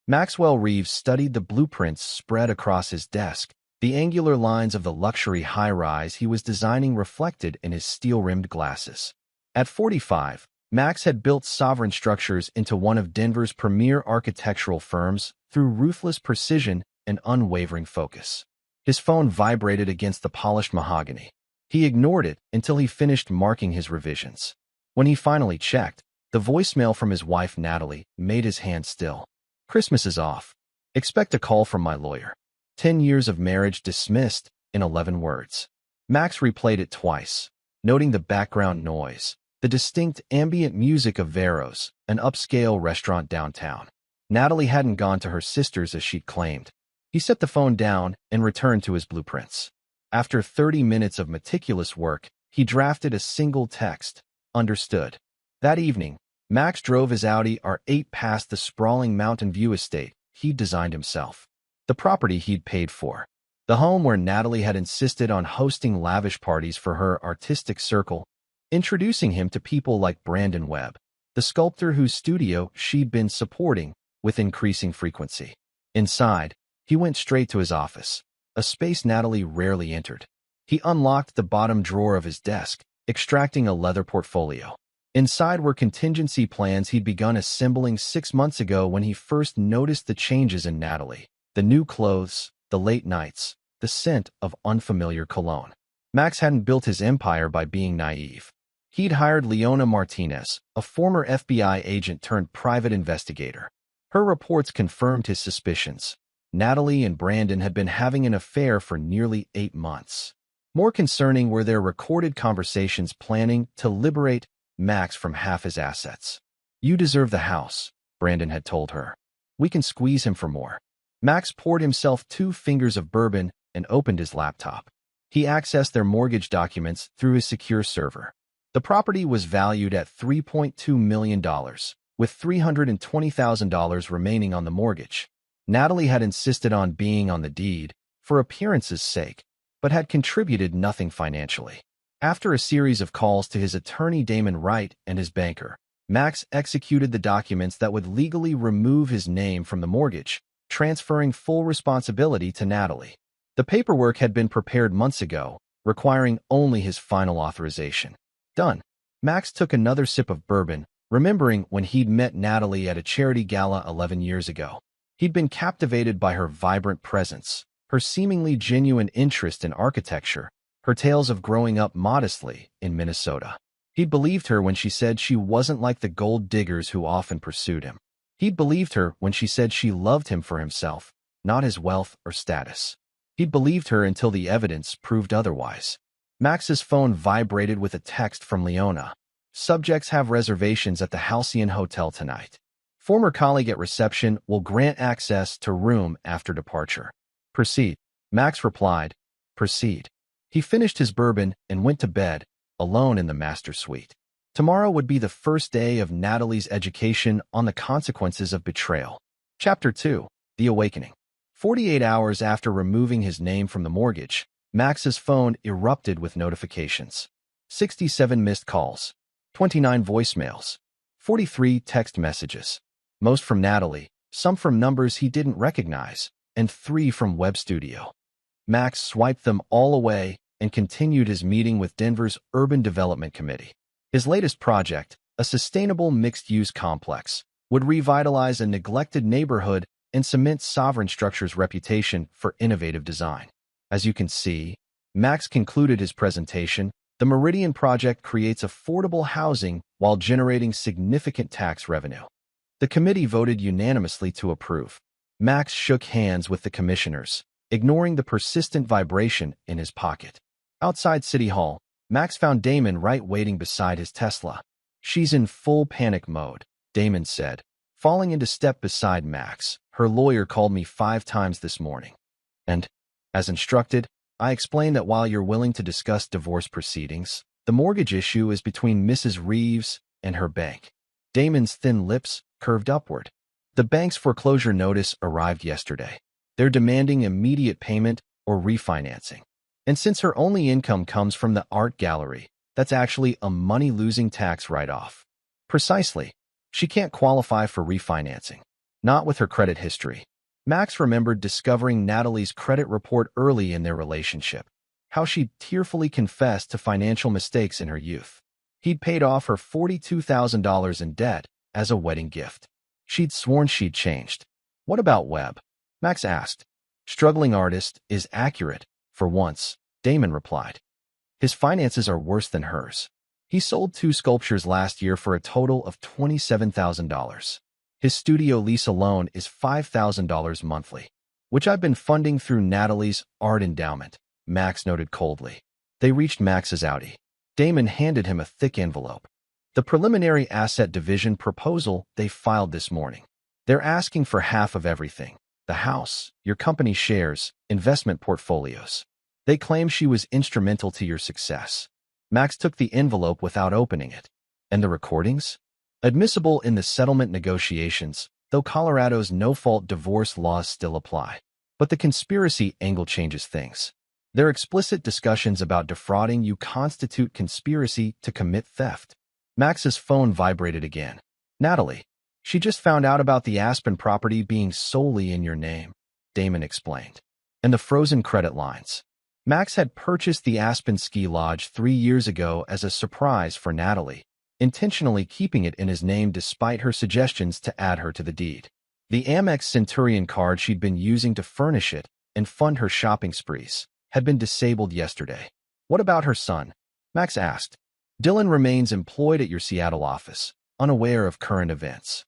Maxwell Reeves studied the blueprints spread across his desk, the angular lines of the luxury high-rise he was designing reflected in his steel-rimmed glasses. At 45, Max had built sovereign structures into one of Denver's premier architectural firms through ruthless precision and unwavering focus. His phone vibrated against the polished mahogany. He ignored it until he finished marking his revisions. When he finally checked, the voicemail from his wife Natalie made his hand still. "Christmas is off. Expect a call from my lawyer. 10 years of marriage dismissed in 11 words." Max replayed it twice, noting the background noise, the distinct ambient music of Vero's, an upscale restaurant downtown. Natalie hadn't gone to her sister's as she'd claimed. He set the phone down and returned to his blueprints. After 30 minutes of meticulous work, he drafted a single text: "Understood." That evening, Max drove his Audi R8 past the sprawling Mountain View estate he'd designed himself. The property he'd paid for. The home where Natalie had insisted on hosting lavish parties for her artistic circle, introducing him to people like Brandon Webb, the sculptor whose studio she'd been supporting with increasing frequency. Inside, he went straight to his office, a space Natalie rarely entered. He unlocked the bottom drawer of his desk, extracting a leather portfolio. Inside were contingency plans he'd begun assembling 6 months ago when he first noticed the changes in Natalie. The new clothes, the late nights, the scent of unfamiliar cologne. Max hadn't built his empire by being naive. He'd hired Leona Martinez, a former FBI agent turned private investigator. Her reports confirmed his suspicions. Natalie and Brandon had been having an affair for nearly 8 months. More concerning were their recorded conversations planning to liberate Max from half his assets. "You deserve the house," Brandon had told her. "We can squeeze him for more." Max poured himself 2 fingers of bourbon and opened his laptop. He accessed their mortgage documents through his secure server. The property was valued at $3.2 million, with $320,000 remaining on the mortgage. Natalie had insisted on being on the deed for appearance's sake, but had contributed nothing financially. After a series of calls to his attorney Damon Wright and his banker, Max executed the documents that would legally remove his name from the mortgage, transferring full responsibility to Natalie. The paperwork had been prepared months ago, requiring only his final authorization. Done. Max took another sip of bourbon, remembering when he'd met Natalie at a charity gala 11 years ago. He'd been captivated by her vibrant presence, her seemingly genuine interest in architecture, her tales of growing up modestly in Minnesota. He'd believed her when she said she wasn't like the gold diggers who often pursued him. He'd believed her when she said she loved him for himself, not his wealth or status. He'd believed her until the evidence proved otherwise. Max's phone vibrated with a text from Leona. "Subjects have reservations at the Halcyon Hotel tonight. Former colleague at reception will grant access to room after departure. Proceed." Max replied, "Proceed." He finished his bourbon and went to bed, alone in the master suite. Tomorrow would be the first day of Natalie's education on the consequences of betrayal. Chapter 2. The Awakening. 48 hours after removing his name from the mortgage, Max's phone erupted with notifications. 67 missed calls, 29 voicemails, 43 text messages. Most from Natalie, some from numbers he didn't recognize, and 3 from Web Studio. Max swiped them all away and continued his meeting with Denver's Urban Development Committee. His latest project, a sustainable mixed-use complex, would revitalize a neglected neighborhood and cement Sovereign Structure's reputation for innovative design. As you can see, Max concluded his presentation, the Meridian project creates affordable housing while generating significant tax revenue. The committee voted unanimously to approve. Max shook hands with the commissioners, ignoring the persistent vibration in his pocket. Outside City Hall, Max found Damon Wright waiting beside his Tesla. "She's in full panic mode," Damon said, falling into step beside Max. "Her lawyer called me 5 times this morning. And, as instructed, I explained that while you're willing to discuss divorce proceedings, the mortgage issue is between Mrs. Reeves and her bank." Damon's thin lips curved upward. "The bank's foreclosure notice arrived yesterday. They're demanding immediate payment or refinancing. And since her only income comes from the art gallery, that's actually a money-losing tax write-off. Precisely. She can't qualify for refinancing. Not with her credit history. Max remembered discovering Natalie's credit report early in their relationship, how she'd tearfully confessed to financial mistakes in her youth. He'd paid off her $42,000 in debt as a wedding gift. She'd sworn she'd changed. What about Webb? Max asked. Struggling artist is accurate, for once, Damon replied. His finances are worse than hers. He sold 2 sculptures last year for a total of $27,000. His studio lease alone is $5,000 monthly, which I've been funding through Natalie's art endowment, Max noted coldly. They reached Max's Audi. Damon handed him a thick envelope. The preliminary asset division proposal they filed this morning. They're asking for half of everything. The house, your company shares, investment portfolios. They claim she was instrumental to your success. Max took the envelope without opening it. And the recordings? Admissible in the settlement negotiations, though Colorado's no-fault divorce laws still apply. But the conspiracy angle changes things. Their explicit discussions about defrauding you constitute conspiracy to commit theft. Max's phone vibrated again. Natalie. She just found out about the Aspen property being solely in your name, Damon explained. And the frozen credit lines. Max had purchased the Aspen Ski Lodge 3 years ago as a surprise for Natalie, intentionally keeping it in his name despite her suggestions to add her to the deed. The Amex Centurion card she'd been using to furnish it and fund her shopping sprees had been disabled yesterday. What about her son? Max asked. Dylan remains employed at your Seattle office, unaware of current events.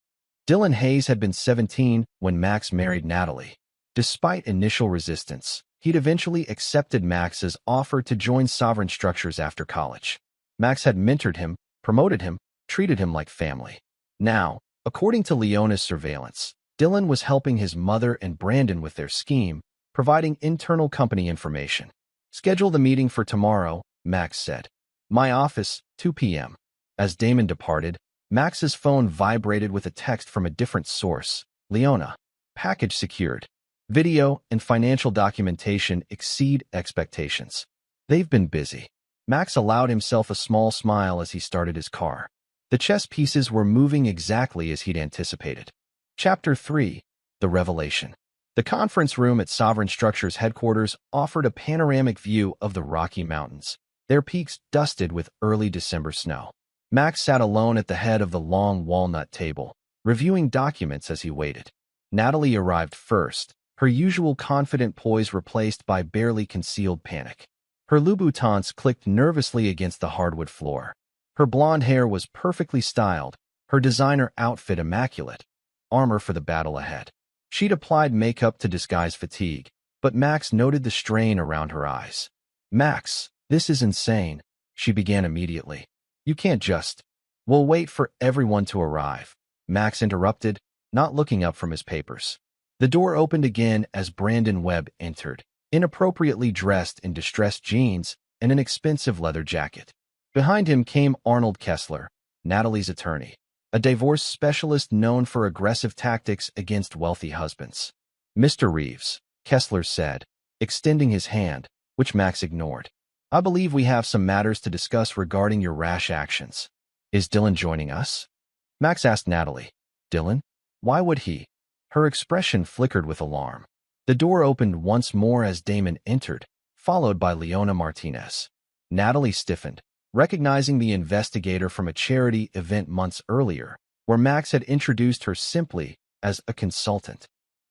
Dylan Hayes had been 17 when Max married Natalie. Despite initial resistance, he'd eventually accepted Max's offer to join Sovereign Structures after college. Max had mentored him, promoted him, treated him like family. Now, according to Leona's surveillance, Dylan was helping his mother and Brandon with their scheme, providing internal company information. Schedule the meeting for tomorrow, Max said. My office, 2 p.m. As Damon departed, Max's phone vibrated with a text from a different source. Leona. Package secured. Video and financial documentation exceed expectations. They've been busy. Max allowed himself a small smile as he started his car. The chess pieces were moving exactly as he'd anticipated. Chapter 3. The Revelation. The conference room at Sovereign Structures headquarters offered a panoramic view of the Rocky Mountains, their peaks dusted with early December snow. Max sat alone at the head of the long walnut table, reviewing documents as he waited. Natalie arrived first, her usual confident poise replaced by barely concealed panic. Her Louboutins clicked nervously against the hardwood floor. Her blonde hair was perfectly styled, her designer outfit immaculate, armor for the battle ahead. She'd applied makeup to disguise fatigue, but Max noted the strain around her eyes. Max, this is insane, she began immediately. You can't just. We'll wait for everyone to arrive, Max interrupted, not looking up from his papers. The door opened again as Brandon Webb entered, inappropriately dressed in distressed jeans and an expensive leather jacket. Behind him came Arnold Kessler, Natalie's attorney, a divorce specialist known for aggressive tactics against wealthy husbands. Mr. Reeves, Kessler said, extending his hand, which Max ignored. I believe we have some matters to discuss regarding your rash actions. Is Dylan joining us? Max asked Natalie. Dylan? Why would he? Her expression flickered with alarm. The door opened once more as Damon entered, followed by Leona Martinez. Natalie stiffened, recognizing the investigator from a charity event months earlier, where Max had introduced her simply as a consultant.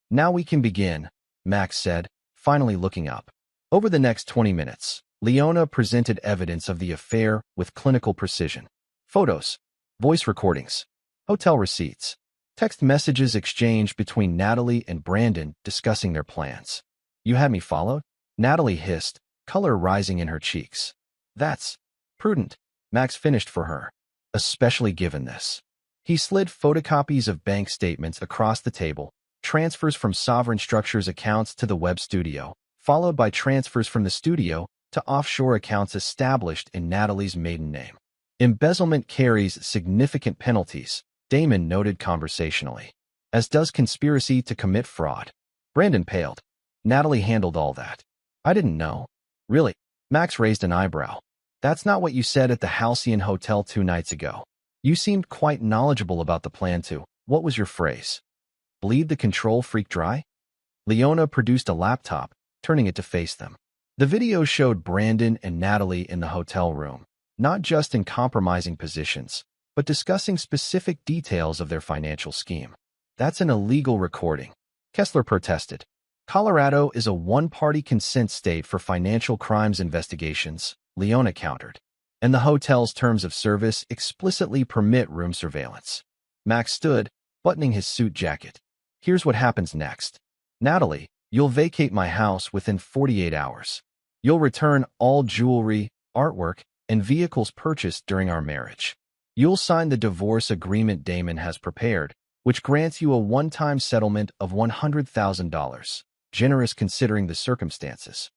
Now we can begin, Max said, finally looking up. Over the next 20 minutes, Leona presented evidence of the affair with clinical precision. Photos, voice recordings, hotel receipts, text messages exchanged between Natalie and Brandon discussing their plans. You had me followed? Natalie hissed, color rising in her cheeks. That's prudent, Max finished for her, especially given this. He slid photocopies of bank statements across the table, transfers from Sovereign Structures accounts to the Webb studio, followed by transfers from the studio to offshore accounts established in Natalie's maiden name. Embezzlement carries significant penalties, Damon noted conversationally, as does conspiracy to commit fraud. Brandon paled. Natalie handled all that. I didn't know. Really? Max raised an eyebrow. That's not what you said at the Halcyon Hotel 2 nights ago. You seemed quite knowledgeable about the plan too. What was your phrase? Bleed the control freak dry? Leona produced a laptop, turning it to face them. The video showed Brandon and Natalie in the hotel room, not just in compromising positions, but discussing specific details of their financial scheme. That's an illegal recording, Kessler protested. Colorado is a one-party consent state for financial crimes investigations, Leona countered. And the hotel's terms of service explicitly permit room surveillance. Max stood, buttoning his suit jacket. Here's what happens next. Natalie, you'll vacate my house within 48 hours. You'll return all jewelry, artwork, and vehicles purchased during our marriage. You'll sign the divorce agreement Damon has prepared, which grants you a one-time settlement of $100,000, generous considering the circumstances.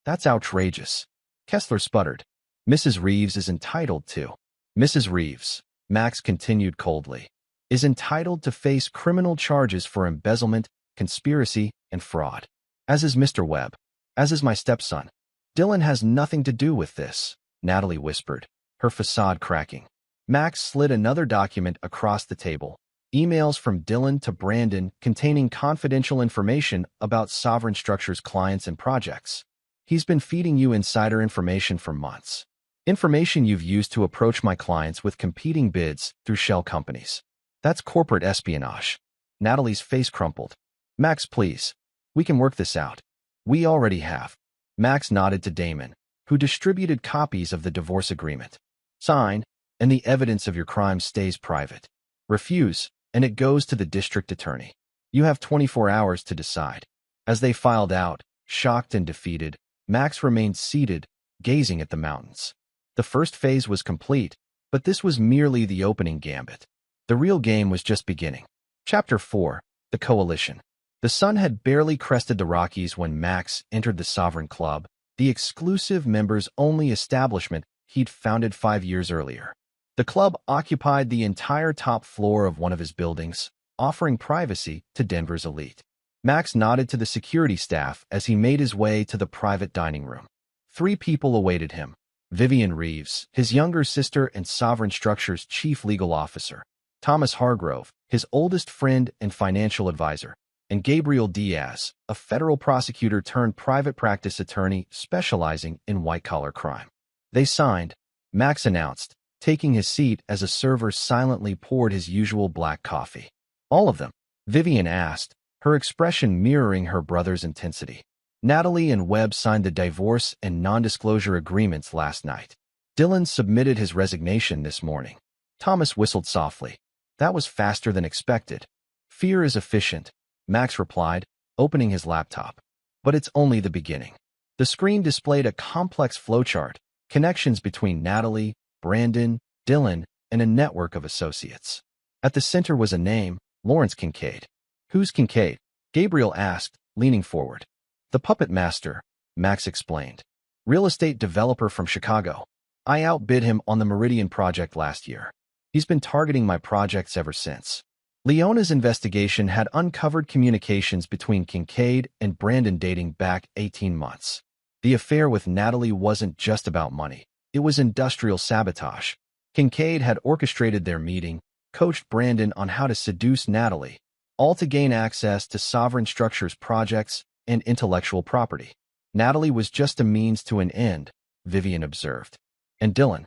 That's outrageous. Kessler sputtered. Mrs. Reeves is entitled to. Mrs. Reeves, Max continued coldly, is entitled to face criminal charges for embezzlement, conspiracy, and fraud. As is Mr. Webb. As is my stepson. Dylan has nothing to do with this, Natalie whispered, her facade cracking. Max slid another document across the table. Emails from Dylan to Brandon containing confidential information about Sovereign Structure's clients and projects. He's been feeding you insider information for months. Information you've used to approach my clients with competing bids through shell companies. That's corporate espionage. Natalie's face crumpled. Max, please. We can work this out. We already have. Max nodded to Damon, who distributed copies of the divorce agreement. Sign, and the evidence of your crime stays private. Refuse, and it goes to the district attorney. You have 24 hours to decide. As they filed out, shocked and defeated, Max remained seated, gazing at the mountains. The first phase was complete, but this was merely the opening gambit. The real game was just beginning. Chapter 4. The Coalition. The sun had barely crested the Rockies when Max entered the Sovereign Club, the exclusive members-only establishment he'd founded 5 years earlier. The club occupied the entire top floor of one of his buildings, offering privacy to Denver's elite. Max nodded to the security staff as he made his way to the private dining room. 3 people awaited him. Vivian Reeves, his younger sister and Sovereign Structure's chief legal officer. Thomas Hargrove, his oldest friend and financial advisor. And Gabriel Diaz, a federal prosecutor turned private practice attorney specializing in white-collar crime. They signed, Max announced, taking his seat as a server silently poured his usual black coffee. All of them? Vivian asked, her expression mirroring her brother's intensity. Natalie and Webb signed the divorce and non-disclosure agreements last night. Dylan submitted his resignation this morning. Thomas whistled softly. That was faster than expected. Fear is efficient, Max replied, opening his laptop. But it's only the beginning. The screen displayed a complex flowchart, connections between Natalie, Brandon, Dylan, and a network of associates. At the center was a name, Lawrence Kincaid. Who's Kincaid? Gabriel asked, leaning forward. The puppet master, Max explained. Real estate developer from Chicago. I outbid him on the Meridian project last year. He's been targeting my projects ever since. Leona's investigation had uncovered communications between Kincaid and Brandon dating back 18 months. The affair with Natalie wasn't just about money. It was industrial sabotage. Kincaid had orchestrated their meeting, coached Brandon on how to seduce Natalie, all to gain access to Sovereign Structure's projects and intellectual property. Natalie was just a means to an end, Vivian observed. And Dylan?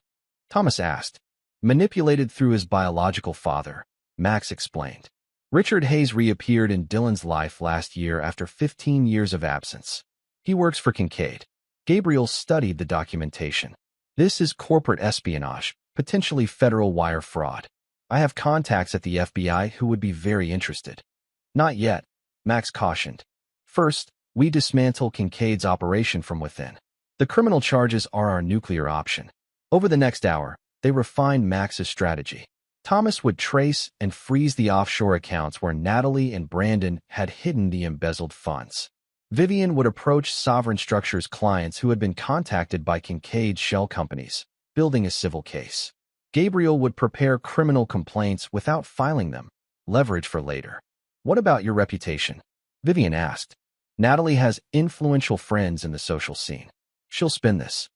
Thomas asked. Manipulated through his biological father, Max explained. Richard Hayes reappeared in Dylan's life last year after 15 years of absence. He works for Kincaid. Gabriel studied the documentation. This is corporate espionage, potentially federal wire fraud. I have contacts at the FBI who would be very interested. Not yet, Max cautioned. First, we dismantle Kincaid's operation from within. The criminal charges are our nuclear option. Over the next hour, they refined Max's strategy. Thomas would trace and freeze the offshore accounts where Natalie and Brandon had hidden the embezzled funds. Vivian would approach Sovereign Structure's clients who had been contacted by Kincaid's shell companies, building a civil case. Gabriel would prepare criminal complaints without filing them, leverage for later. What about your reputation? Vivian asked. Natalie has influential friends in the social scene. She'll spin this.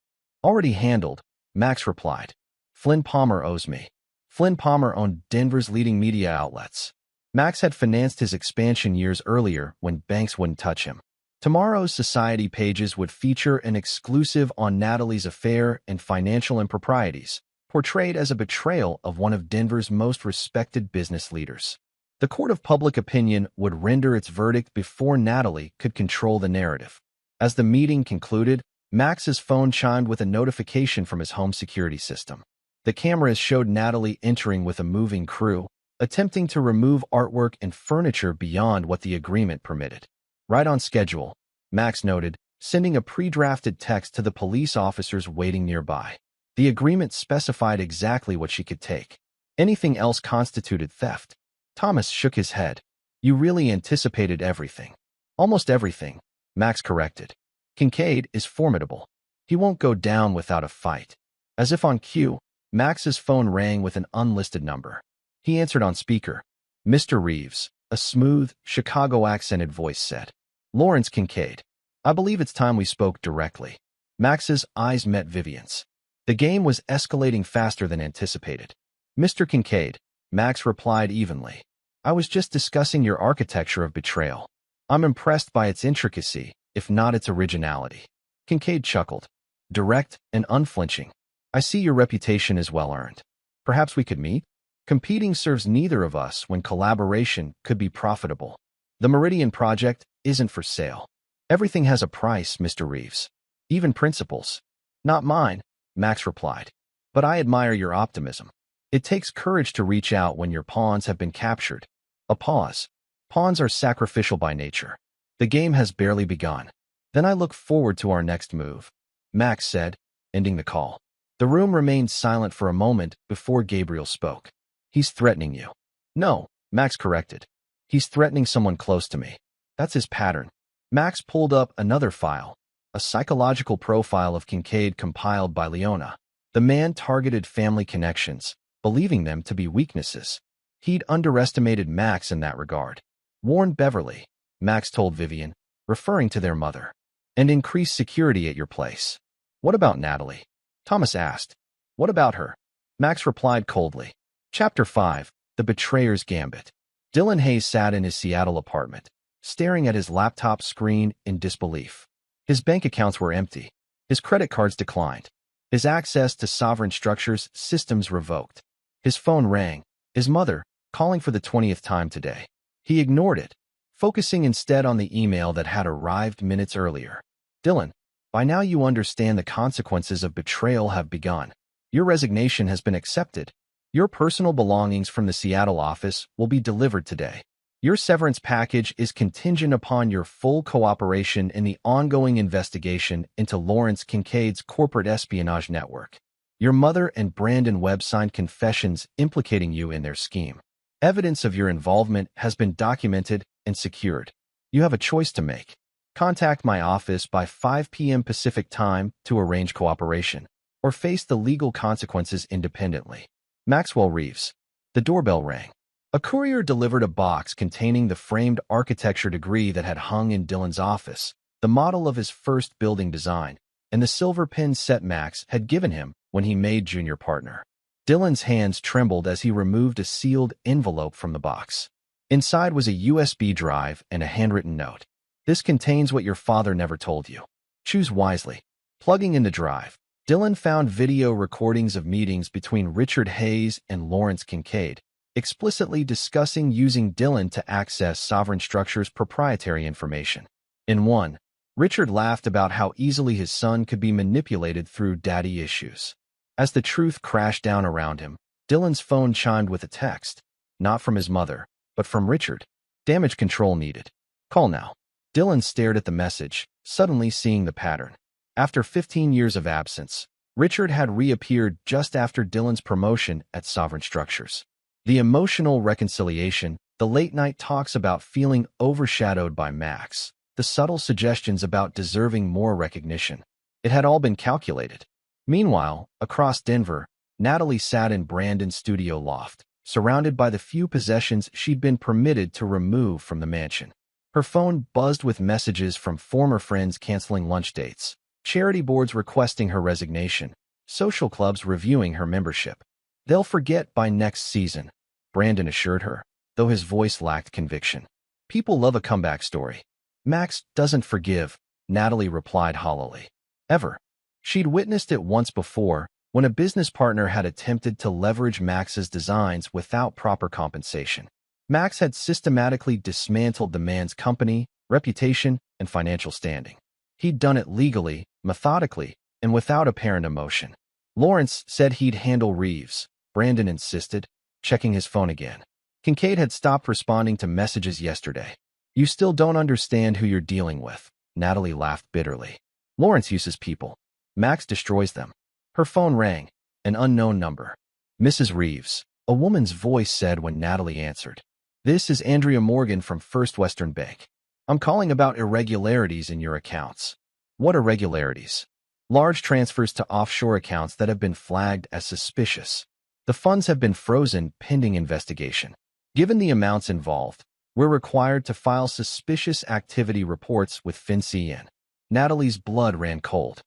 Already handled, Max replied. Flynn Palmer owes me. Flynn Palmer owned Denver's leading media outlets. Max had financed his expansion years earlier when banks wouldn't touch him. Tomorrow's society pages would feature an exclusive on Natalie's affair and financial improprieties, portrayed as a betrayal of one of Denver's most respected business leaders. The court of public opinion would render its verdict before Natalie could control the narrative. As the meeting concluded, Max's phone chimed with a notification from his home security system. The cameras showed Natalie entering with a moving crew, attempting to remove artwork and furniture beyond what the agreement permitted. Right on schedule, Max noted, sending a pre-drafted text to the police officers waiting nearby. The agreement specified exactly what she could take. Anything else constituted theft. Thomas shook his head. You really anticipated everything. Almost everything, Max corrected. Kincaid is formidable. He won't go down without a fight. As if on cue, Max's phone rang with an unlisted number. He answered on speaker. Mr. Reeves, a smooth, Chicago-accented voice said. Lawrence Kincaid. I believe it's time we spoke directly. Max's eyes met Vivian's. The game was escalating faster than anticipated. Mr. Kincaid, Max replied evenly. I was just discussing your architecture of betrayal. I'm impressed by its intricacy, if not its originality. Kincaid chuckled. Direct and unflinching. I see your reputation is well earned. Perhaps we could meet? Competing serves neither of us when collaboration could be profitable. The Meridian Project isn't for sale. Everything has a price, Mr. Reeves. Even principles. Not mine, Max replied. But I admire your optimism. It takes courage to reach out when your pawns have been captured. A pause. Pawns are sacrificial by nature. The game has barely begun. Then I look forward to our next move, Max said, ending the call. The room remained silent for a moment before Gabriel spoke. He's threatening you. No, Max corrected. He's threatening someone close to me. That's his pattern. Max pulled up another file, a psychological profile of Kincaid compiled by Leona. The man targeted family connections, believing them to be weaknesses. He'd underestimated Max in that regard. Warn Beverly, Max told Vivian, referring to their mother. And increase security at your place. What about Natalie? Thomas asked. What about her? Max replied coldly. Chapter 5, The Betrayer's Gambit. Dylan Hayes sat in his Seattle apartment, staring at his laptop screen in disbelief. His bank accounts were empty. His credit cards declined. His access to sovereign structures systems revoked. His phone rang. His mother, calling for the 20th time today. He ignored it, focusing instead on the email that had arrived minutes earlier. Dylan, by now you understand the consequences of betrayal have begun. Your resignation has been accepted. Your personal belongings from the Seattle office will be delivered today. Your severance package is contingent upon your full cooperation in the ongoing investigation into Lawrence Kincaid's corporate espionage network. Your mother and Brandon Webb signed confessions implicating you in their scheme. Evidence of your involvement has been documented and secured. You have a choice to make. Contact my office by 5 p.m. Pacific Time to arrange cooperation, or face the legal consequences independently. Maxwell Reeves. The doorbell rang. A courier delivered a box containing the framed architecture degree that had hung in Dylan's office, the model of his first building design, and the silver pin set Max had given him when he made junior partner. Dylan's hands trembled as he removed a sealed envelope from the box. Inside was a USB drive and a handwritten note. This contains what your father never told you. Choose wisely. Plugging in the drive, Dylan found video recordings of meetings between Richard Hayes and Lawrence Kincaid, explicitly discussing using Dylan to access sovereign structures' proprietary information. In one, Richard laughed about how easily his son could be manipulated through daddy issues. As the truth crashed down around him, Dylan's phone chimed with a text, not from his mother, but from Richard. Damage control needed. Call now. Dylan stared at the message, suddenly seeing the pattern. After 15 years of absence, Richard had reappeared just after Dylan's promotion at Sovereign Structures. The emotional reconciliation, the late-night talks about feeling overshadowed by Max, the subtle suggestions about deserving more recognition. It had all been calculated. Meanwhile, across Denver, Natalie sat in Brandon's studio loft, surrounded by the few possessions she'd been permitted to remove from the mansion. Her phone buzzed with messages from former friends canceling lunch dates, charity boards requesting her resignation, social clubs reviewing her membership. They'll forget by next season, Brandon assured her. though his voice lacked conviction. People love a comeback story. Max doesn't forgive, Natalie replied hollowly. Ever. She'd witnessed it once before, when a business partner had attempted to leverage Max's designs without proper compensation. Max had systematically dismantled the man's company, reputation, and financial standing. He'd done it legally, methodically, and without apparent emotion. Lawrence said he'd handle Reeves, Brandon insisted, checking his phone again. Kincaid had stopped responding to messages yesterday. You still don't understand who you're dealing with, Natalie laughed bitterly. Lawrence uses people. Max destroys them. Her phone rang, an unknown number. Mrs. Reeves, a woman's voice said when Natalie answered. This is Andrea Morgan from First Western Bank. I'm calling about irregularities in your accounts. What irregularities? Large transfers to offshore accounts that have been flagged as suspicious. The funds have been frozen pending investigation. Given the amounts involved, we're required to file suspicious activity reports with FinCEN. Natalie's blood ran cold.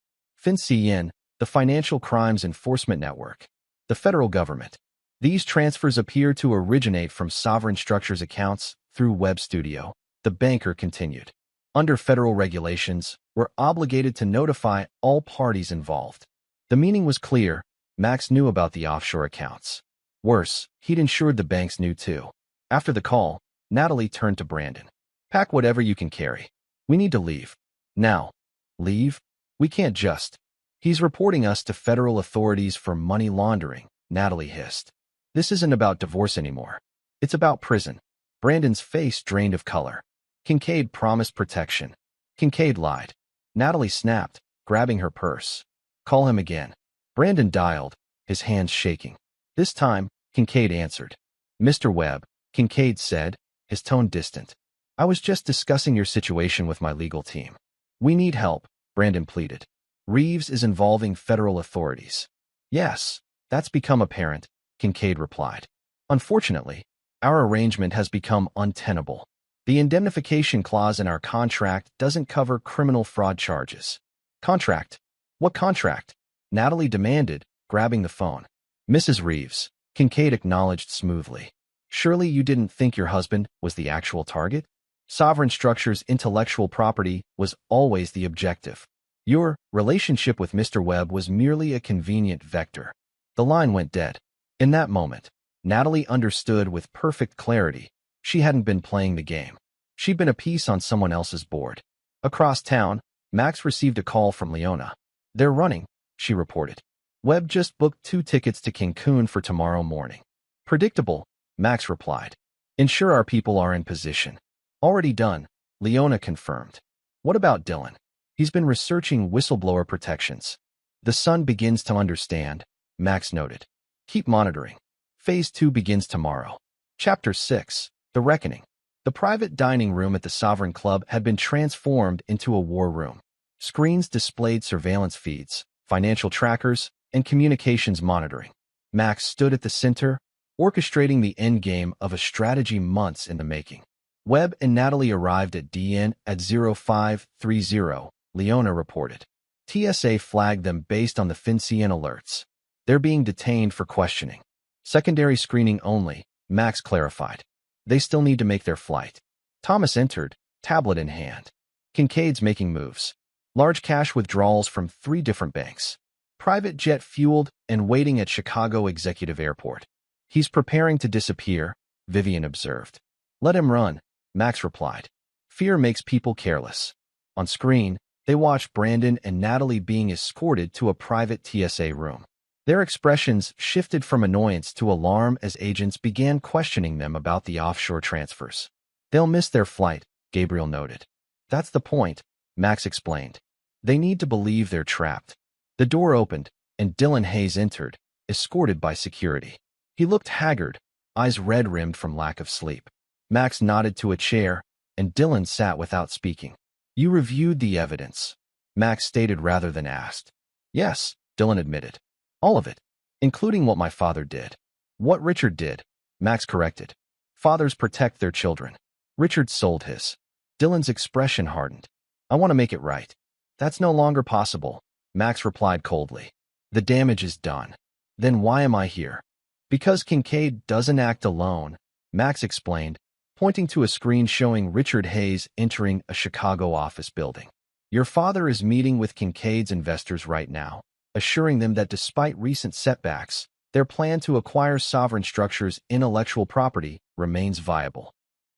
FinCEN, the Financial Crimes Enforcement Network. The federal government. These transfers appear to originate from Sovereign Structures accounts through Web Studio, the banker continued. Under federal regulations, we're obligated to notify all parties involved. The meaning was clear. Max knew about the offshore accounts. Worse, he'd ensured the banks knew too. After the call, Natalie turned to Brandon. Pack whatever you can carry. We need to leave. Now. Leave? We can't just. He's reporting us to federal authorities for money laundering, Natalie hissed. This isn't about divorce anymore. It's about prison. Brandon's face drained of color. Kincaid promised protection. Kincaid lied. Natalie snapped, grabbing her purse. Call him again. Brandon dialed, his hands shaking. This time, Kincaid answered. Mr. Webb, Kincaid said, his tone distant. I was just discussing your situation with my legal team. We need help, Brandon pleaded. Reeves is involving federal authorities. Yes, that's become apparent, Kincaid replied. Unfortunately, our arrangement has become untenable. The indemnification clause in our contract doesn't cover criminal fraud charges. Contract? What contract? Natalie demanded, grabbing the phone. Mrs. Reeves, Kincaid acknowledged smoothly. Surely you didn't think your husband was the actual target? Sovereign Structures' intellectual property was always the objective. Your relationship with Mr. Webb was merely a convenient vector. The line went dead. In that moment, Natalie understood with perfect clarity. She hadn't been playing the game. She'd been a piece on someone else's board. Across town, Max received a call from Leona. They're running, she reported. Webb just booked 2 tickets to Cancun for tomorrow morning. Predictable, Max replied. Ensure our people are in position. Already done, Leona confirmed. What about Dylan? He's been researching whistleblower protections. The Sun begins to understand, Max noted. Keep monitoring. Phase 2 begins tomorrow. Chapter 6, The Reckoning. The private dining room at the Sovereign Club had been transformed into a war room. Screens displayed surveillance feeds, financial trackers, and communications monitoring. Max stood at the center, orchestrating the endgame of a strategy months in the making. Webb and Natalie arrived at DN at 0530, Leona reported. TSA flagged them based on the FinCEN alerts. They're being detained for questioning. Secondary screening only, Max clarified. They still need to make their flight. Thomas entered, tablet in hand. Kincaid's making moves. Large cash withdrawals from 3 different banks. Private jet fueled and waiting at Chicago Executive Airport. He's preparing to disappear, Vivian observed. Let him run, Max replied. Fear makes people careless. On screen, they watched Brandon and Natalie being escorted to a private TSA room. Their expressions shifted from annoyance to alarm as agents began questioning them about the offshore transfers. They'll miss their flight, Gabriel noted. That's the point, Max explained. They need to believe they're trapped. The door opened, and Dylan Hayes entered, escorted by security. He looked haggard, eyes red-rimmed from lack of sleep. Max nodded to a chair, and Dylan sat without speaking. You reviewed the evidence, Max stated rather than asked. Yes, Dylan admitted. All of it, including what my father did. What Richard did, Max corrected. Fathers protect their children. Richard sold his. Dylan's expression hardened. I want to make it right. That's no longer possible, Max replied coldly. The damage is done. Then why am I here? Because Kincaid doesn't act alone, Max explained, pointing to a screen showing Richard Hayes entering a Chicago office building. Your father is meeting with Kincaid's investors right now, assuring them that despite recent setbacks, their plan to acquire Sovereign Structures' intellectual property remains viable.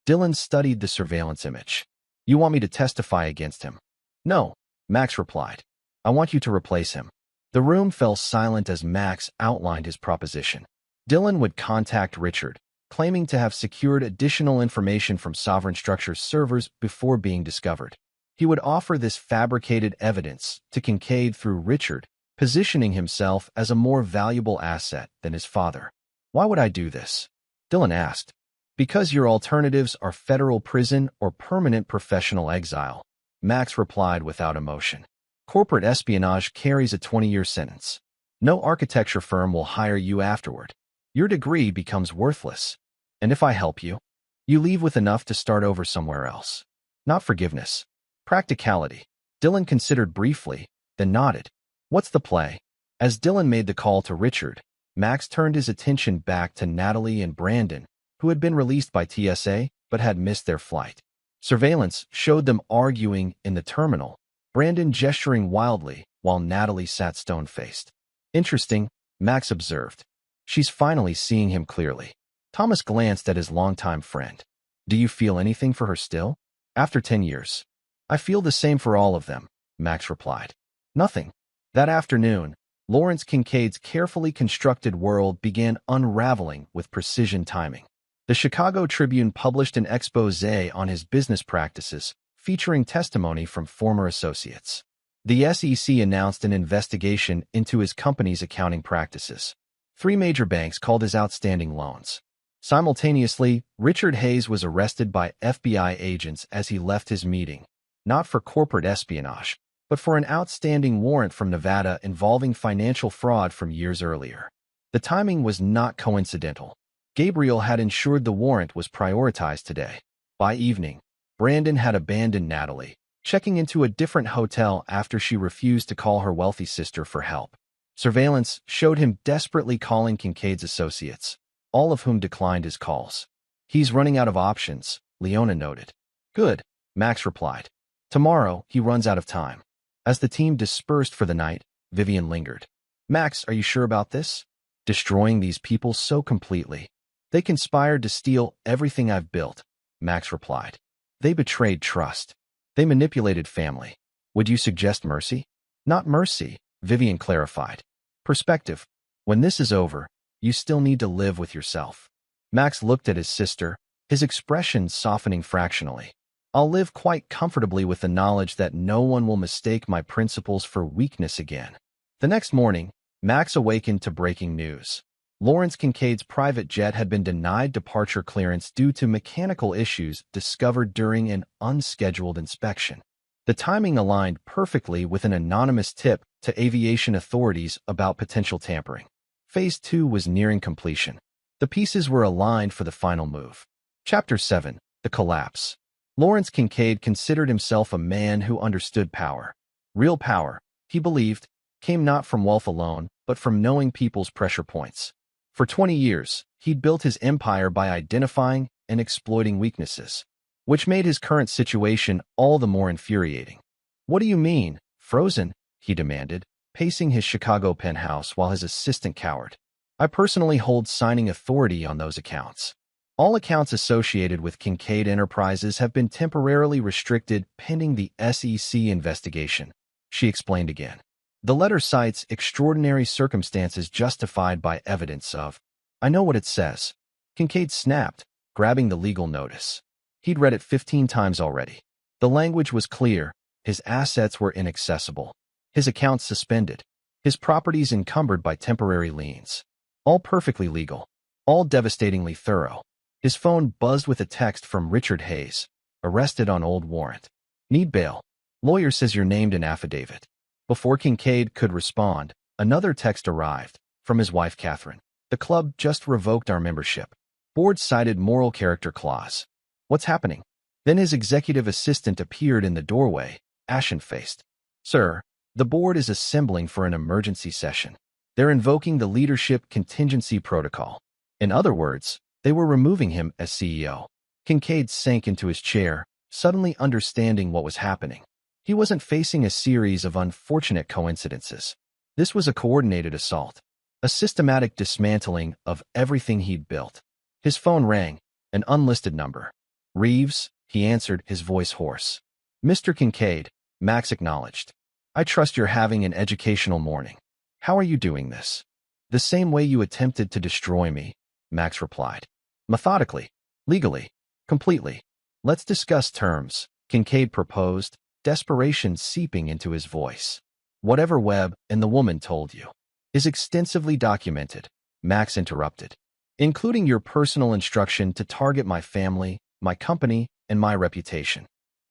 Dylan studied the surveillance image. You want me to testify against him? No, Max replied. I want you to replace him. The room fell silent as Max outlined his proposition. Dylan would contact Richard, claiming to have secured additional information from Sovereign Structures servers before being discovered. He would offer this fabricated evidence to Kincaid through Richard, positioning himself as a more valuable asset than his father. Why would I do this? Dylan asked. Because your alternatives are federal prison or permanent professional exile, Max replied without emotion. Corporate espionage carries a 20-year sentence. No architecture firm will hire you afterward. Your degree becomes worthless. And if I help you, you leave with enough to start over somewhere else. Not forgiveness. Practicality. Dylan considered briefly, then nodded. What's the play? As Dylan made the call to Richard, Max turned his attention back to Natalie and Brandon, who had been released by TSA but had missed their flight. Surveillance showed them arguing in the terminal, Brandon gesturing wildly while Natalie sat stone-faced. Interesting, Max observed. She's finally seeing him clearly. Thomas glanced at his longtime friend. Do you feel anything for her still? After 10 years. I feel the same for all of them, Max replied. Nothing. That afternoon, Lawrence Kincaid's carefully constructed world began unraveling with precision timing. The Chicago Tribune published an exposé on his business practices, featuring testimony from former associates. The SEC announced an investigation into his company's accounting practices. 3 major banks called his outstanding loans. Simultaneously, Richard Hayes was arrested by FBI agents as he left his meeting, not for corporate espionage, but for an outstanding warrant from Nevada involving financial fraud from years earlier. The timing was not coincidental. Gabriel had ensured the warrant was prioritized today. By evening, Brandon had abandoned Natalie, checking into a different hotel after she refused to call her wealthy sister for help. Surveillance showed him desperately calling Kincaid's associates, all of whom declined his calls. He's running out of options, Leona noted. Good, Max replied. Tomorrow, he runs out of time. As the team dispersed for the night, Vivian lingered. Max, are you sure about this? Destroying these people so completely. They conspired to steal everything I've built, Max replied. They betrayed trust. They manipulated family. Would you suggest mercy? Not mercy, Vivian clarified. Perspective. When this is over, you still need to live with yourself. Max looked at his sister, his expression softening fractionally. I'll live quite comfortably with the knowledge that no one will mistake my principles for weakness again. The next morning, Max awakened to breaking news. Lawrence Kincaid's private jet had been denied departure clearance due to mechanical issues discovered during an unscheduled inspection. The timing aligned perfectly with an anonymous tip to aviation authorities about potential tampering. Phase 2 was nearing completion. The pieces were aligned for the final move. Chapter 7. The Collapse. Lawrence Kincaid considered himself a man who understood power. Real power, he believed, came not from wealth alone, but from knowing people's pressure points. For 20 years, he'd built his empire by identifying and exploiting weaknesses, which made his current situation all the more infuriating. What do you mean, frozen? He demanded, pacing his Chicago penthouse while his assistant cowered. I personally hold signing authority on those accounts. All accounts associated with Kincaid Enterprises have been temporarily restricted pending the SEC investigation, she explained again. The letter cites extraordinary circumstances justified by evidence of. I know what it says. Kincaid snapped, grabbing the legal notice. He'd read it 15 times already. The language was clear. His assets were inaccessible. His accounts suspended. His properties encumbered by temporary liens. All perfectly legal. All devastatingly thorough. His phone buzzed with a text from Richard Hayes. Arrested on old warrant. Need bail. Lawyer says you're named in affidavit. Before Kincaid could respond, another text arrived, from his wife Catherine. The club just revoked our membership. Board cited moral character clause. What's happening? Then his executive assistant appeared in the doorway, ashen-faced. Sir, the board is assembling for an emergency session. They're invoking the leadership contingency protocol. In other words, They were removing him as CEO. Kincaid sank into his chair, suddenly understanding what was happening. He wasn't facing a series of unfortunate coincidences. This was a coordinated assault, a systematic dismantling of everything he'd built. His phone rang, an unlisted number. "Reeves," he answered, his voice hoarse. "Mr. Kincaid," Max acknowledged. "I trust you're having an educational morning. How are you doing this?" "The same way you attempted to destroy me," Max replied. "Methodically, legally, completely." "Let's discuss terms," Kincaid proposed, desperation seeping into his voice. "Whatever Webb and the woman told you is extensively documented," Max interrupted, "including your personal instruction to target my family, my company, and my reputation."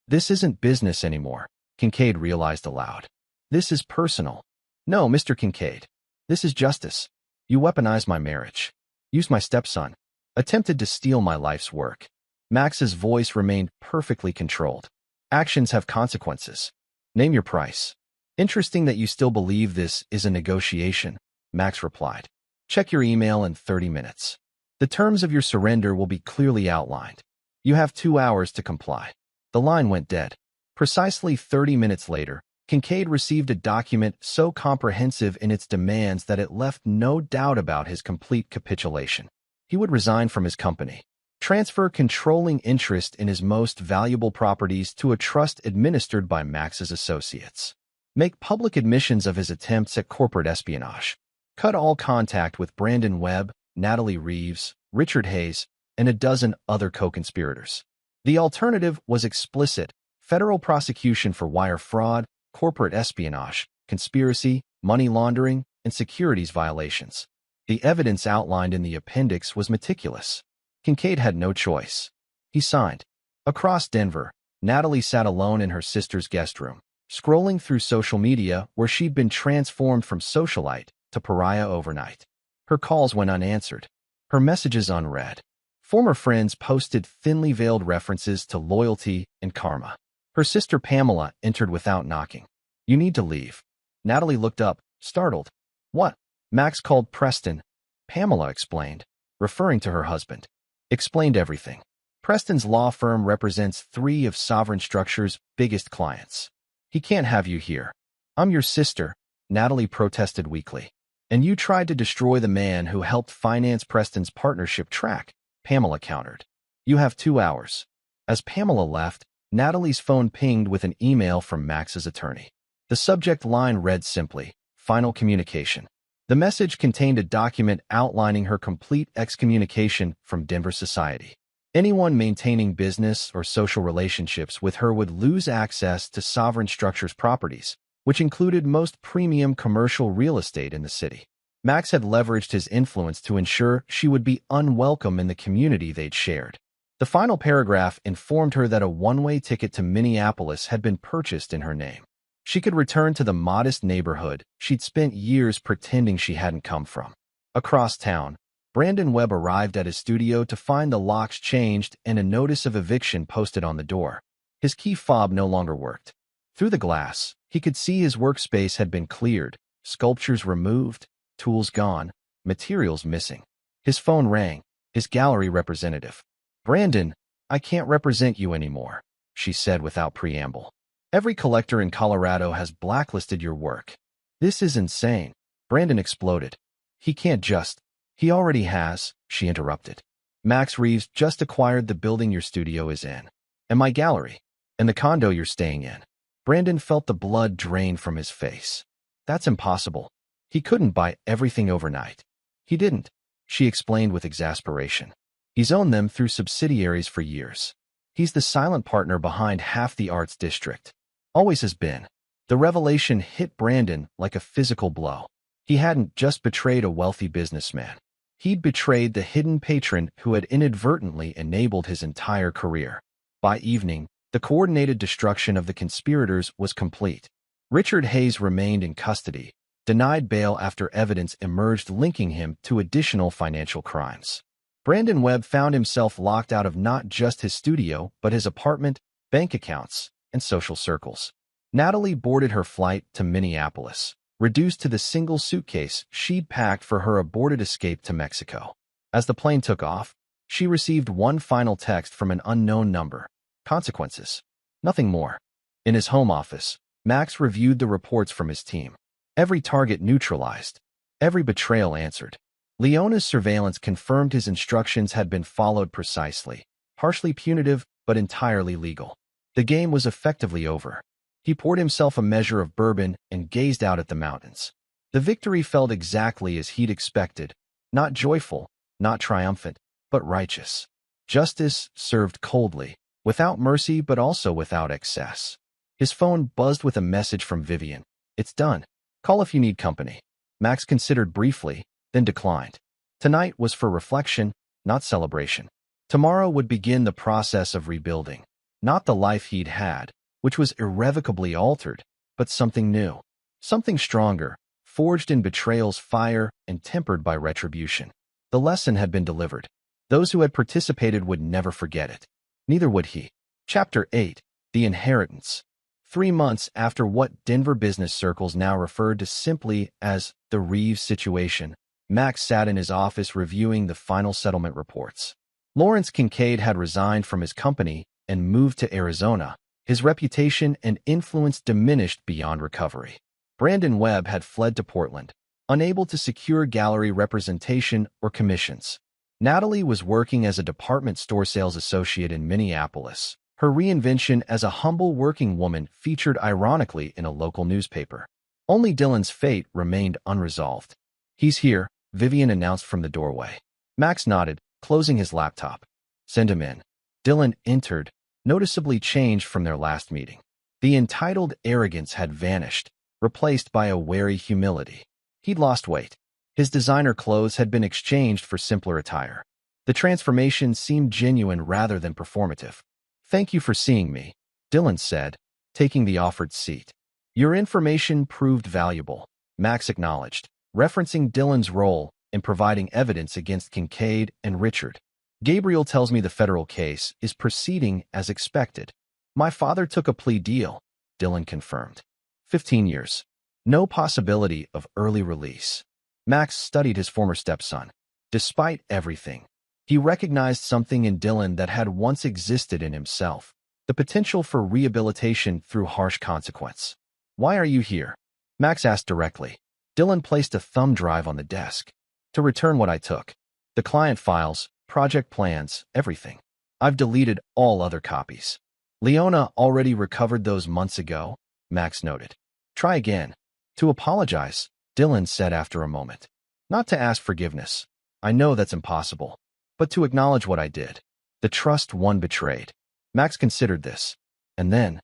"This isn't business anymore," Kincaid realized aloud. "This is personal." "No, Mr. Kincaid. This is justice. You weaponized my marriage. Used my stepson. Attempted to steal my life's work." Max's voice remained perfectly controlled. "Actions have consequences. Name your price." "Interesting that you still believe this is a negotiation," Max replied. "Check your email in 30 minutes. The terms of your surrender will be clearly outlined. You have 2 hours to comply." The line went dead. Precisely 30 minutes later, Kincaid received a document so comprehensive in its demands that it left no doubt about his complete capitulation. He would resign from his company, transfer controlling interest in his most valuable properties to a trust administered by Max's associates, make public admissions of his attempts at corporate espionage, cut all contact with Brandon Webb, Natalie Reeves, Richard Hayes, and a dozen other co-conspirators. The alternative was explicit: federal prosecution for wire fraud, corporate espionage, conspiracy, money laundering, and securities violations. The evidence outlined in the appendix was meticulous. Kincaid had no choice. He signed. Across Denver, Natalie sat alone in her sister's guest room, scrolling through social media where she'd been transformed from socialite to pariah overnight. Her calls went unanswered, her messages unread. Former friends posted thinly veiled references to loyalty and karma. Her sister Pamela entered without knocking. "You need to leave." Natalie looked up, startled. "What?" "Max called Preston," Pamela explained, referring to her husband. Explained everything. "Preston's law firm represents 3 of Sovereign Structure's biggest clients. He can't have you here." "I'm your sister," Natalie protested weakly. "And you tried to destroy the man who helped finance Preston's partnership track," Pamela countered. "You have 2 hours. As Pamela left, Natalie's phone pinged with an email from Max's attorney. The subject line read simply, "Final communication." The message contained a document outlining her complete excommunication from Denver society. Anyone maintaining business or social relationships with her would lose access to Sovereign Structure's properties, which included most premium commercial real estate in the city. Max had leveraged his influence to ensure she would be unwelcome in the community they'd shared. The final paragraph informed her that a one-way ticket to Minneapolis had been purchased in her name. She could return to the modest neighborhood she'd spent years pretending she hadn't come from. Across town, Brandon Webb arrived at his studio to find the locks changed and a notice of eviction posted on the door. His key fob no longer worked. Through the glass, he could see his workspace had been cleared, sculptures removed, tools gone, materials missing. His phone rang, his gallery representative. "Brandon, I can't represent you anymore," she said without preamble. "Every collector in Colorado has blacklisted your work." "This is insane," Brandon exploded. "He can't just—" "He already has," she interrupted. "Max Reeves just acquired the building your studio is in, and my gallery, and the condo you're staying in." Brandon felt the blood drain from his face. "That's impossible. He couldn't buy everything overnight." "He didn't," she explained with exasperation. "He's owned them through subsidiaries for years. He's the silent partner behind half the arts district. Always has been." The revelation hit Brandon like a physical blow. He hadn't just betrayed a wealthy businessman. He'd betrayed the hidden patron who had inadvertently enabled his entire career. By evening, the coordinated destruction of the conspirators was complete. Richard Hayes remained in custody, denied bail after evidence emerged linking him to additional financial crimes. Brandon Webb found himself locked out of not just his studio, but his apartment, bank accounts, and social circles. Natalie boarded her flight to Minneapolis, reduced to the single suitcase she'd packed for her aborted escape to Mexico. As the plane took off, She received one final text from an unknown number. Consequences. Nothing more. In his home office, Max reviewed the reports from his team. Every target neutralized. Every betrayal answered. Leona's surveillance confirmed his instructions had been followed precisely. Harshly punitive, but entirely legal. The game was effectively over. He poured himself a measure of bourbon and gazed out at the mountains. The victory felt exactly as he'd expected. Not joyful, not triumphant, but righteous. Justice served coldly, without mercy but also without excess. His phone buzzed with a message from Vivian. It's done. Call if you need company. Max considered briefly, then declined. Tonight was for reflection, not celebration. Tomorrow would begin the process of rebuilding. Not the life he'd had, which was irrevocably altered, but something new. Something stronger, forged in betrayal's fire and tempered by retribution. The lesson had been delivered. Those who had participated would never forget it. Neither would he. Chapter 8. The Inheritance. 3 months after what Denver business circles now referred to simply as the Reeves situation, Max sat in his office reviewing the final settlement reports. Lawrence Kincaid had resigned from his company and moved to Arizona. His reputation and influence diminished beyond recovery. Brandon Webb had fled to Portland, unable to secure gallery representation or commissions. Natalie was working as a department store sales associate in Minneapolis. Her reinvention as a humble working woman featured ironically in a local newspaper. Only Dylan's fate remained unresolved. He's here, Vivian announced from the doorway. Max nodded, closing his laptop. Send him in. Dylan entered, noticeably changed from their last meeting. The entitled arrogance had vanished, replaced by a wary humility. He'd lost weight. His designer clothes had been exchanged for simpler attire. The transformation seemed genuine rather than performative. Thank you for seeing me, Dylan said, taking the offered seat. Your information proved valuable, Max acknowledged, referencing Dylan's role in providing evidence against Kincaid and Richard. Gabriel tells me the federal case is proceeding as expected. My father took a plea deal, Dylan confirmed. 15 years. No possibility of early release. Max studied his former stepson. Despite everything, he recognized something in Dylan that had once existed in himself, the potential for rehabilitation through harsh consequence. Why are you here? Max asked directly. Dylan placed a thumb drive on the desk. To return what I took. The client files, project plans, everything. I've deleted all other copies. Leona already recovered those months ago, Max noted. Try again. To apologize, Dylan said after a moment. Not to ask forgiveness. I know that's impossible. But to acknowledge what I did. The trust one betrayed. Max considered this. And then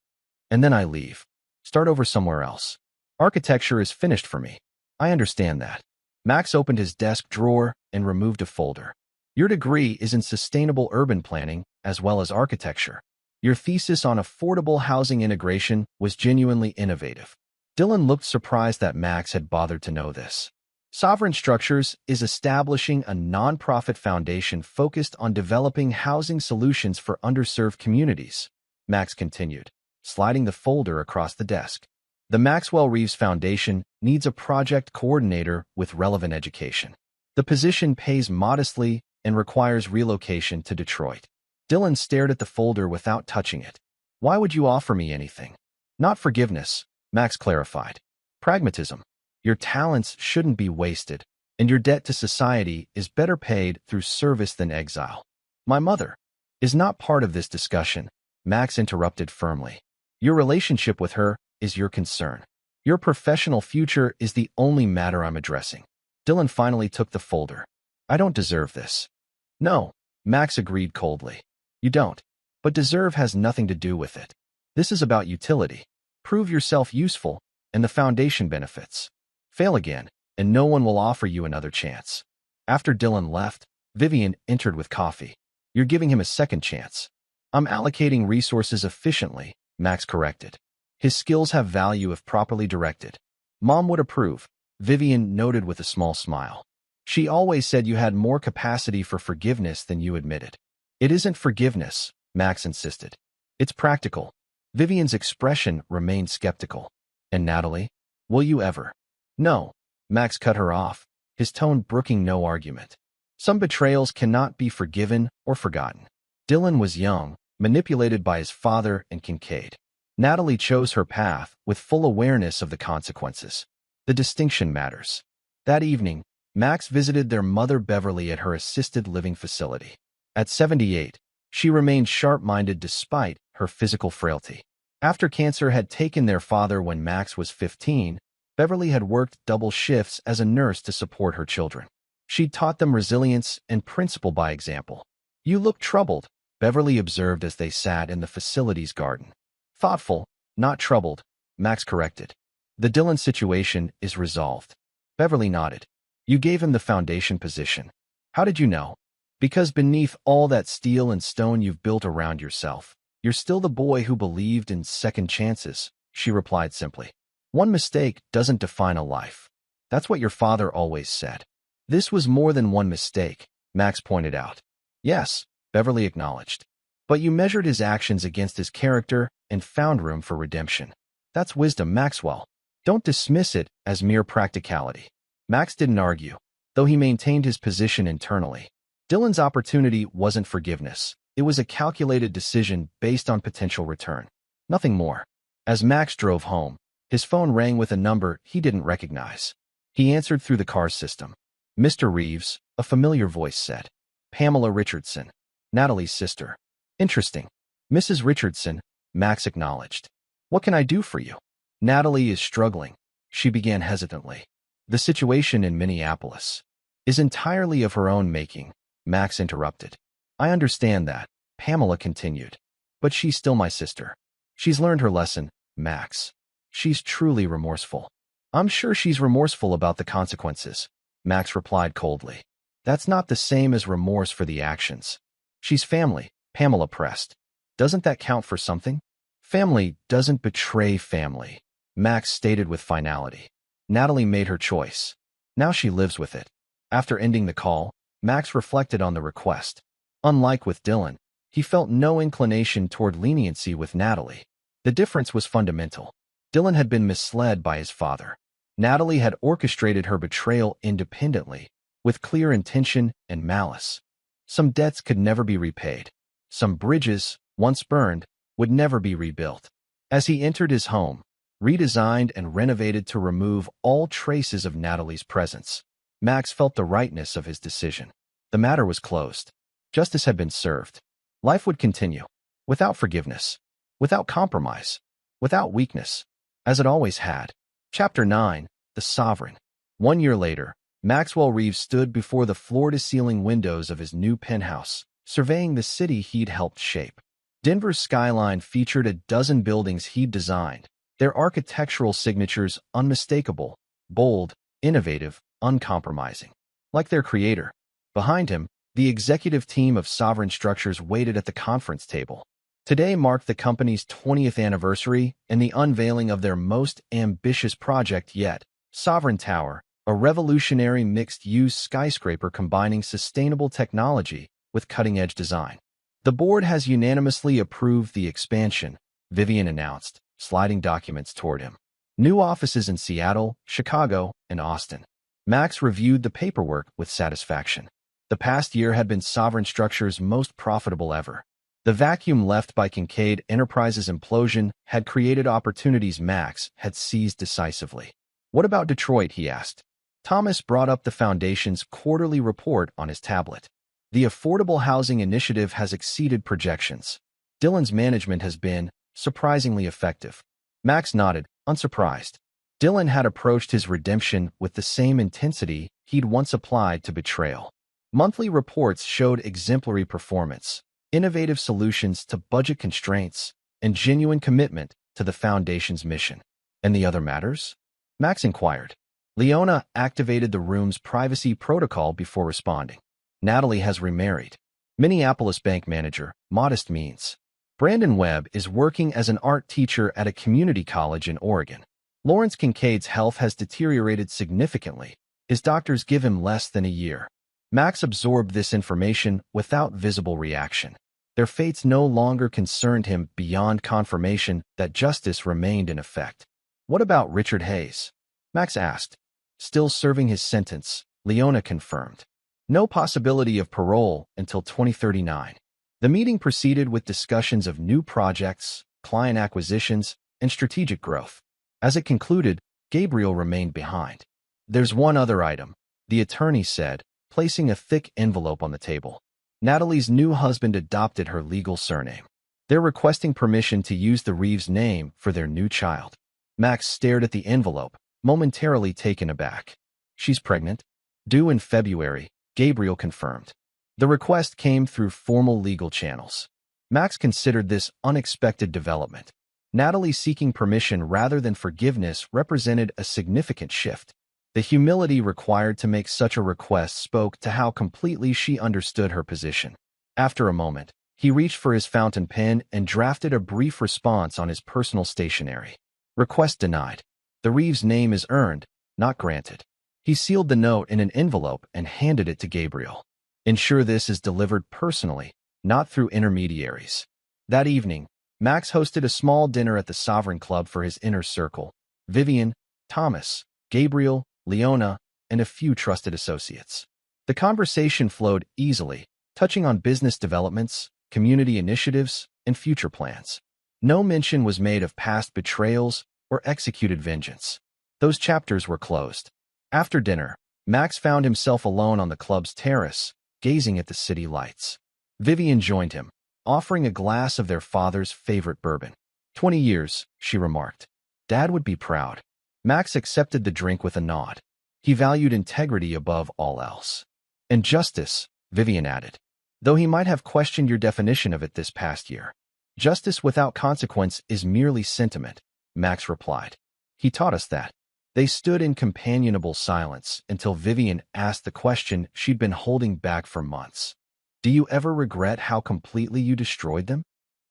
I leave. Start over somewhere else. Architecture is finished for me. I understand that. Max opened his desk drawer and removed a folder. Your degree is in sustainable urban planning as well as architecture. Your thesis on affordable housing integration was genuinely innovative. Dylan looked surprised that Max had bothered to know this. Sovereign Structures is establishing a nonprofit foundation focused on developing housing solutions for underserved communities, Max continued, sliding the folder across the desk. The Maxwell Reeves Foundation needs a project coordinator with relevant education. The position pays modestly and requires relocation to Detroit. Dylan stared at the folder without touching it. Why would you offer me anything? Not forgiveness, Max clarified. Pragmatism. Your talents shouldn't be wasted, and your debt to society is better paid through service than exile. My mother is not part of this discussion, Max interrupted firmly. Your relationship with her is your concern. Your professional future is the only matter I'm addressing. Dylan finally took the folder. I don't deserve this. No, Max agreed coldly. You don't. But deserve has nothing to do with it. This is about utility. Prove yourself useful, and the foundation benefits. Fail again, and no one will offer you another chance. After Dylan left, Vivian entered with coffee. You're giving him a second chance. I'm allocating resources efficiently, Max corrected. His skills have value if properly directed. Mom would approve, Vivian noted with a small smile. She always said you had more capacity for forgiveness than you admitted. It isn't forgiveness, Max insisted. It's practical. Vivian's expression remained skeptical. And Natalie? Will you ever? No, Max cut her off, his tone brooking no argument. Some betrayals cannot be forgiven or forgotten. Dylan was young, manipulated by his father and Kincaid. Natalie chose her path with full awareness of the consequences. The distinction matters. That evening, Max visited their mother Beverly at her assisted living facility. At 78, she remained sharp-minded despite her physical frailty. After cancer had taken their father when Max was 15, Beverly had worked double shifts as a nurse to support her children. She'd taught them resilience and principle by example. "You look troubled," Beverly observed as they sat in the facility's garden. "Thoughtful, not troubled," Max corrected. "The Dylan situation is resolved." Beverly nodded. "You gave him the foundation position. How did you know?" "Because beneath all that steel and stone you've built around yourself, you're still the boy who believed in second chances," she replied simply. "One mistake doesn't define a life. That's what your father always said." "This was more than one mistake," Max pointed out. "Yes," Beverly acknowledged. "But you measured his actions against his character and found room for redemption. That's wisdom, Maxwell. Don't dismiss it as mere practicality." Max didn't argue, though he maintained his position internally. Dylan's opportunity wasn't forgiveness. It was a calculated decision based on potential return. Nothing more. As Max drove home, his phone rang with a number he didn't recognize. He answered through the car system. "Mr. Reeves," a familiar voice said. "Pamela Richardson, Natalie's sister." "Interesting." "Mrs. Richardson," Max acknowledged. "What can I do for you?" "Natalie is struggling," she began hesitantly. "The situation in Minneapolis is entirely of her own making," Max interrupted. "I understand that," Pamela continued. "But she's still my sister. She's learned her lesson, Max. She's truly remorseful." "I'm sure she's remorseful about the consequences," Max replied coldly. "That's not the same as remorse for the actions." "She's family," Pamela pressed. "Doesn't that count for something?" "Family doesn't betray family," Max stated with finality. "Natalie made her choice. Now she lives with it." After ending the call, Max reflected on the request. Unlike with Dylan, he felt no inclination toward leniency with Natalie. The difference was fundamental. Dylan had been misled by his father. Natalie had orchestrated her betrayal independently, with clear intention and malice. Some debts could never be repaid. Some bridges, once burned, would never be rebuilt. As he entered his home, redesigned and renovated to remove all traces of Natalie's presence, Max felt the rightness of his decision. The matter was closed. Justice had been served. Life would continue, without forgiveness, without compromise, without weakness, as it always had. Chapter 9. The Sovereign. 1 year later, Maxwell Reeves stood before the floor-to-ceiling windows of his new penthouse, surveying the city he'd helped shape. Denver's skyline featured a dozen buildings he'd designed, their architectural signatures unmistakable, bold, innovative, uncompromising. Like their creator. Behind him, the executive team of Sovereign Structures waited at the conference table. Today marked the company's 20th anniversary and the unveiling of their most ambitious project yet, Sovereign Tower, a revolutionary mixed-use skyscraper combining sustainable technology with cutting-edge design. "The board has unanimously approved the expansion," Vivian announced, sliding documents toward him. "New offices in Seattle, Chicago, and Austin." Max reviewed the paperwork with satisfaction. The past year had been Sovereign Structures' most profitable ever. The vacuum left by Kincaid Enterprises' implosion had created opportunities Max had seized decisively. "What about Detroit?" he asked. Thomas brought up the Foundation's quarterly report on his tablet. "The affordable housing initiative has exceeded projections. Dylan's management has been surprisingly effective." Max nodded, unsurprised. Dylan had approached his redemption with the same intensity he'd once applied to betrayal. Monthly reports showed exemplary performance, innovative solutions to budget constraints, and genuine commitment to the Foundation's mission. "And the other matters?" Max inquired. Leona activated the room's privacy protocol before responding. "Natalie has remarried. Minneapolis bank manager, modest means. Brandon Webb is working as an art teacher at a community college in Oregon. Lawrence Kincaid's health has deteriorated significantly. His doctors give him less than a year." Max absorbed this information without visible reaction. Their fates no longer concerned him beyond confirmation that justice remained in effect. "What about Richard Hayes?" Max asked. "Still serving his sentence," Leona confirmed. No possibility of parole until 2039. The meeting proceeded with discussions of new projects, client acquisitions, and strategic growth. As it concluded, Gabriel remained behind. There's one other item, the attorney said, placing a thick envelope on the table. Natalie's new husband adopted her legal surname. They're requesting permission to use the Reeves name for their new child. Max stared at the envelope, momentarily taken aback. She's pregnant? Due in February, Gabriel confirmed. The request came through formal legal channels. Max considered this unexpected development. Natalie seeking permission rather than forgiveness represented a significant shift. The humility required to make such a request spoke to how completely she understood her position. After a moment, he reached for his fountain pen and drafted a brief response on his personal stationery. Request denied. The Reeves name is earned, not granted. He sealed the note in an envelope and handed it to Gabriel. Ensure this is delivered personally, not through intermediaries. That evening, Max hosted a small dinner at the Sovereign Club for his inner circle: Vivian, Thomas, Gabriel, Leona, and a few trusted associates. The conversation flowed easily, touching on business developments, community initiatives, and future plans. No mention was made of past betrayals or executed vengeance. Those chapters were closed. After dinner, Max found himself alone on the club's terrace, gazing at the city lights. Vivian joined him, offering a glass of their father's favorite bourbon. 20 years, she remarked. Dad would be proud. Max accepted the drink with a nod. He valued integrity above all else. And justice, Vivian added. Though he might have questioned your definition of it this past year. Justice without consequence is merely sentiment, Max replied. He taught us that. They stood in companionable silence until Vivian asked the question she'd been holding back for months. Do you ever regret how completely you destroyed them?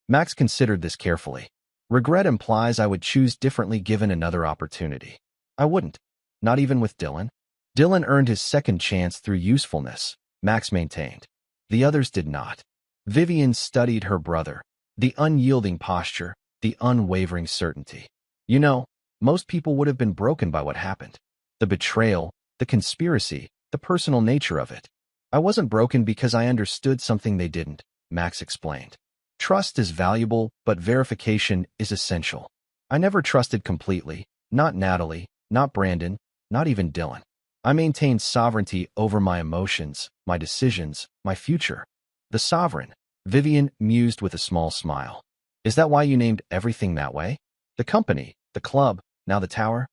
Max considered this carefully. Regret implies I would choose differently given another opportunity. I wouldn't. Not even with Dylan. Dylan earned his second chance through usefulness, Max maintained. The others did not. Vivian studied her brother. The unyielding posture, the unwavering certainty. You know, most people would have been broken by what happened. The betrayal, the conspiracy, the personal nature of it. I wasn't broken because I understood something they didn't, Max explained. Trust is valuable, but verification is essential. I never trusted completely, not Natalie, not Brandon, not even Dylan. I maintained sovereignty over my emotions, my decisions, my future. The sovereign, Vivian mused with a small smile. Is that why you named everything that way? The company, the club, now the tower?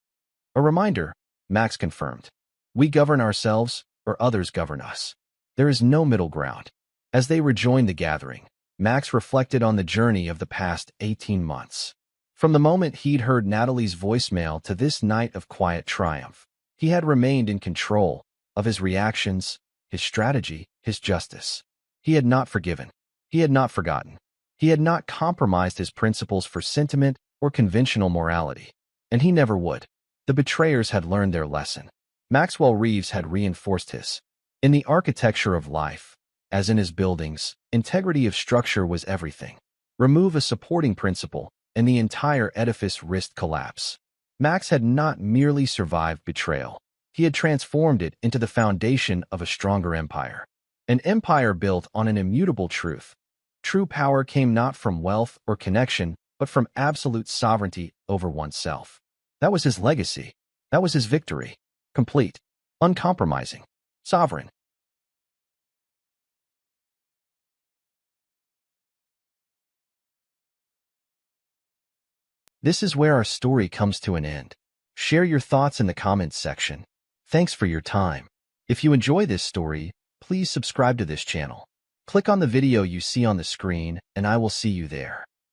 A reminder, Max confirmed. We govern ourselves, or others govern us. There is no middle ground. As they rejoined the gathering, Max reflected on the journey of the past 18 months. From the moment he'd heard Natalie's voicemail to this night of quiet triumph, he had remained in control of his reactions, his strategy, his justice. He had not forgiven. He had not forgotten. He had not compromised his principles for sentiment or conventional morality. And he never would. The betrayers had learned their lesson. Maxwell Reeves had reinforced his. In the architecture of life, as in his buildings, integrity of structure was everything. Remove a supporting principle, and the entire edifice risked collapse. Max had not merely survived betrayal. He had transformed it into the foundation of a stronger empire. An empire built on an immutable truth. True power came not from wealth or connection, but from absolute sovereignty over oneself. That was his legacy. That was his victory. Complete. Uncompromising. Sovereign. This is where our story comes to an end. Share your thoughts in the comments section. Thanks for your time. If you enjoy this story, please subscribe to this channel. Click on the video you see on the screen, and I will see you there.